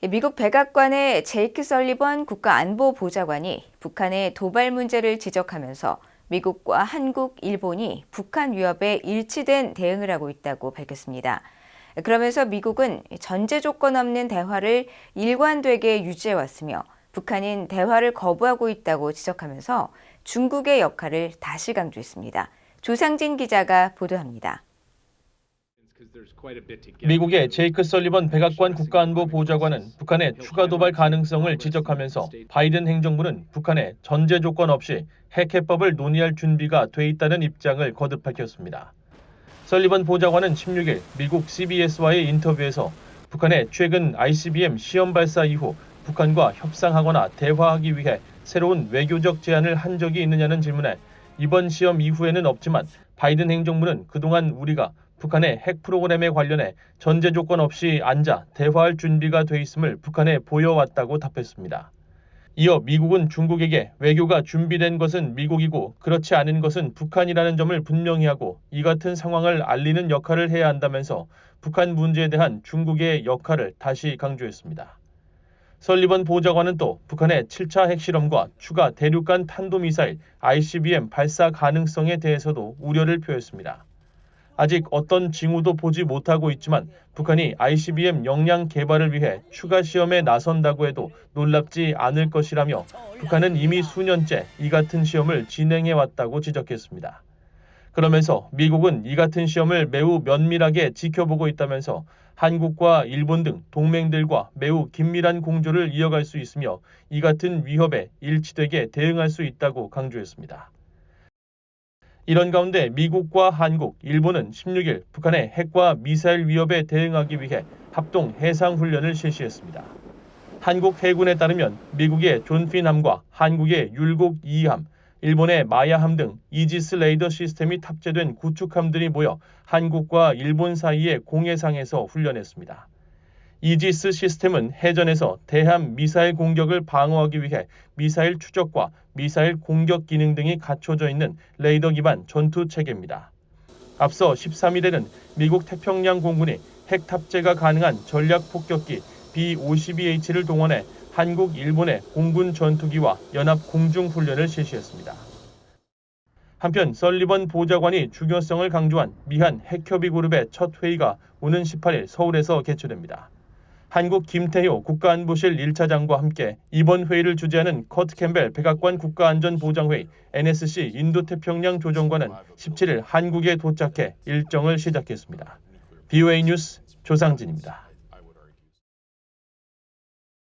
미국 백악관의 제이크 설리번 국가안보보좌관이 북한의 도발 문제를 지적하면서 미국과 한국, 일본이 북한 위협에 일치된 대응을 하고 있다고 밝혔습니다. 그러면서 미국은 전제 조건 없는 대화를 일관되게 유지해왔으며 북한은 대화를 거부하고 있다고 지적하면서 중국의 역할을 다시 강조했습니다. 조상진 기자가 보도합니다. 미국의 제이크 설리번 백악관 국가안보보좌관은 북한의 추가 도발 가능성을 지적하면서 바이든 행정부는 북한의 전제 조건 없이 핵 해법을 논의할 준비가 돼 있다는 입장을 거듭 밝혔습니다. 설리번 보좌관은 16일 미국 CBS와의 인터뷰에서 북한의 최근 ICBM 시험 발사 이후 북한과 협상하거나 대화하기 위해 새로운 외교적 제안을 한 적이 있느냐는 질문에 이번 시험 이후에는 없지만 바이든 행정부는 그동안 우리가 북한의 핵 프로그램에 관련해 전제 조건 없이 앉아 대화할 준비가 돼 있음을 북한에 보여왔다고 답했습니다. 이어 미국은 중국에게 외교가 준비된 것은 미국이고 그렇지 않은 것은 북한이라는 점을 분명히 하고 이 같은 상황을 알리는 역할을 해야 한다면서 북한 문제에 대한 중국의 역할을 다시 강조했습니다. 설리번 보좌관은 또 북한의 7차 핵실험과 추가 대륙간 탄도미사일 ICBM 발사 가능성에 대해서도 우려를 표했습니다. 아직 어떤 징후도 보지 못하고 있지만 북한이 ICBM 역량 개발을 위해 추가 시험에 나선다고 해도 놀랍지 않을 것이라며 북한은 이미 수년째 이 같은 시험을 진행해왔다고 지적했습니다. 그러면서 미국은 이 같은 시험을 매우 면밀하게 지켜보고 있다면서 한국과 일본 등 동맹들과 매우 긴밀한 공조를 이어갈 수 있으며 이 같은 위협에 일치되게 대응할 수 있다고 강조했습니다. 이런 가운데 미국과 한국, 일본은 16일 북한의 핵과 미사일 위협에 대응하기 위해 합동 해상훈련을 실시했습니다. 한국 해군에 따르면 미국의 존피함과 한국의 율곡 2함, 일본의 마야함 등 이지스 레이더 시스템이 탑재된 구축함들이 모여 한국과 일본 사이의 공해상에서 훈련했습니다. 이지스 시스템은 해전에서 대함 미사일 공격을 방어하기 위해 미사일 추적과 미사일 공격 기능 등이 갖춰져 있는 레이더 기반 전투 체계입니다. 앞서 13일에는 미국 태평양 공군이 핵 탑재가 가능한 전략 폭격기 B-52H를 동원해 한국, 일본의 공군 전투기와 연합 공중 훈련을 실시했습니다. 한편 설리번 보좌관이 중요성을 강조한 미한 핵협의 그룹의 첫 회의가 오는 18일 서울에서 개최됩니다. 한국 김태효 국가안보실 1차장과 함께 이번 회의를 주재하는 커트 캠벨 백악관 국가안전보장회의 NSC 인도태평양 조정관은 17일 한국에 도착해 일정을 시작했습니다. BOA 뉴스 조상진입니다.